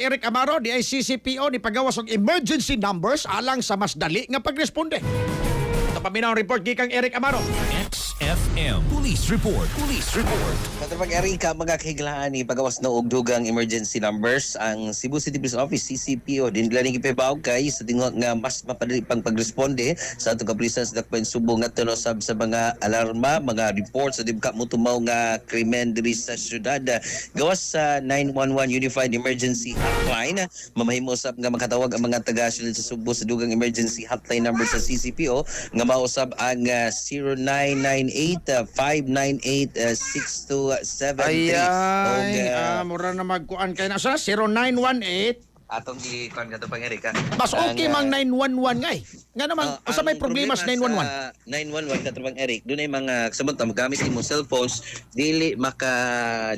Eric Amaro di ay CCPO ni pagawas og emergency numbers alang sa mas dali nga pagresponde. Ito paminaw report gikang Eric Amaro. XFM Police Report. Police Report. Katapag Erika, mga kahiglaan ni pagawas na og dugang emergency numbers ang Cebu City Police Office CCPO din nila ni gipibawag kay sa tingog nga mas mapadali pang pagresponde sa atong kapulisan sa dakpan Subo nga tunosab sa mga alarma, mga reports sa dibka mo tumaw nga krimen diri sa syudad. Gawas sa 911 Unified Emergency Hotline, mamahimo usab nga makatawag ang mga taga-syudad sa Subo sa dugang emergency hotline number sa CCPO nga mausab ang 0998-598-6273. Ayan, mura na magkuan kay na sa 0918. Atong i-kon nga to pang Erika. Mas okay mang 911 ngay. Nga naman, asa may problema sa 911? 911 katubang Eric, doon ay mga samanta magamit mo cellphones, dili maka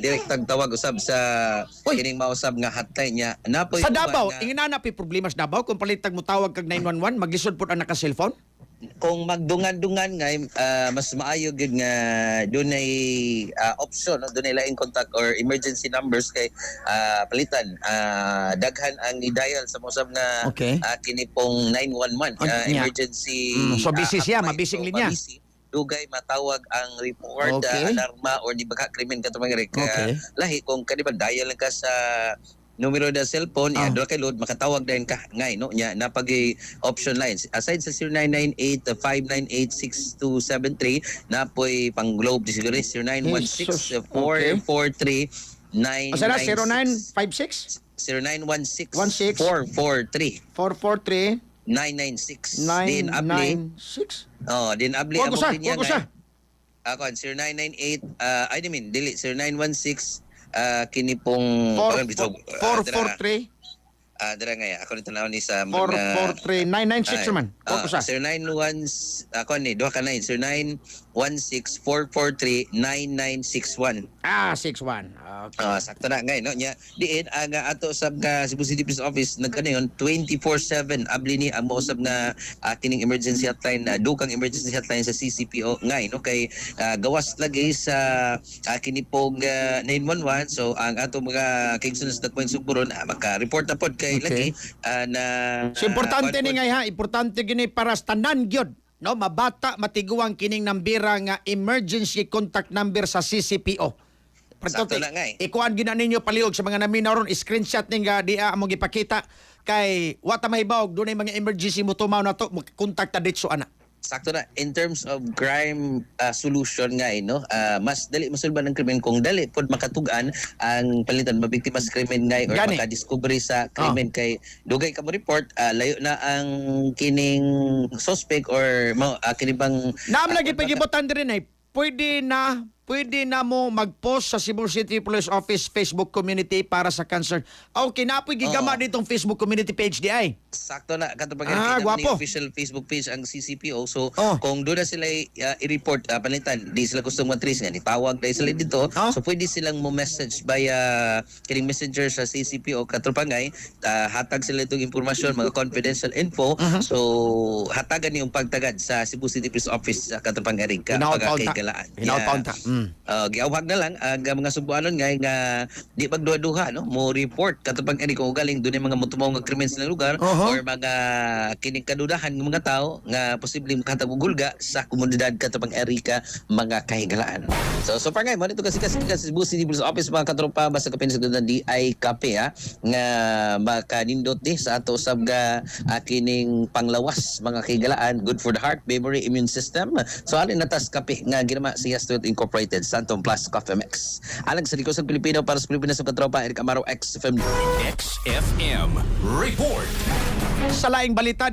direct tawag usab sa kining mausab nga hotline niya. Napoy Sa Davao, inanapi problema sa Davao kung palitag mo tawag kag 911, maglisod pud ang naka-cellphone? kung magdungan-dungan nga mas maayo gid nga dunay option no? Dunay laing contact or emergency numbers kay palitan daghan ang i-dial sa mosab nga kini pong 911 emergency so busy siya, mabising linya. Dugay matawag ang report, alarma or di baka krimen katong lahi kung kanibang dial lang ka sa numero da cellphone adto kay load makatawag din ka ngay no nya napagi option lines aside sa 0998-598-6273 napoy pang globe siguro 0916-443-996 Asa na 0956 0916-443 996 din abli 996 din abli ang linya nga ako 0998 I mean dili 0916 kini pong 443 dira nga ako nito na ni sa 443 996 naman. 0916 ako ni duha ka 9 0916-443-9961. 61. Okay. Sakto na ngay no nya diin ang ato sab nga Cebu City Police Office nagkanayon 24/7 abli ni ang mousab nga kining emergency hotline dukang emergency hotline sa CCPO ngay no kay gawas lagi sa kini pong 911 so ang ato mga kigsunos that point suburon maka-report na pod kay lagi na so, importante ni ngay ha, importante gini para sa tanan gyud no mabata matiguang kining nambira nga emergency contact number sa CCPO. Sakto na nga ikuan gina ninyo palihog sa mga naminaw ron screenshot ning dia among ipakita kay wata mahibawog dunay mga emergency mo tumaw na to kontak ta ditso ana. Sakto na in terms of crime solution nga no mas dali masulban ng krimen kung dali pod makatugan ang palitan mabiktima sa krimen nga or makadiscovery sa krimen kay dugay ka mo report layo na ang kining suspect or kini bang naam lagi pagibutan din ay pwede na mo mag-post sa Cebu City Police Office Facebook community para sa cancer. Okay, napoy gigama ditong Facebook community page di ay. Sakto na katong guwapo. Official Facebook page ang CCPO. So kung doon na sila i-report palitan, di sila gusto mag-trace nga nitawag dahil sila dito. So pwede silang mo message via kining messenger sa CCPO katropangay hatag sila itong impormasyon, mga confidential info. So hatagan yung pagtagad sa Cebu City Police Office katropangay ring ka pagkakalaan. Giawhag na lang ang mga subuanon nga di magduha-duha no mo report katapang ani kung galing dunay mga mutumaw nga krimen sa lugar or mga kining kadudahan ng mga tao nga posibleng makatagugulga sa komunidad katapang Erika mga kahigalaan. So far nga mo dito kasi sa Cebu City Police Office mga katropa basta kapin sa DIKP nga makanindot ni sa ato sab ga kining panglawas mga kahigalaan good for the heart, memory, immune system. So alin natas kape nga ginama sa Yastot Incorporated Santom Plus Coffee Mix. Alang sa Likosang Pilipino para sa Pilipinas sa katropa Eric Amaro XFM. XFM Report. Sa laing balita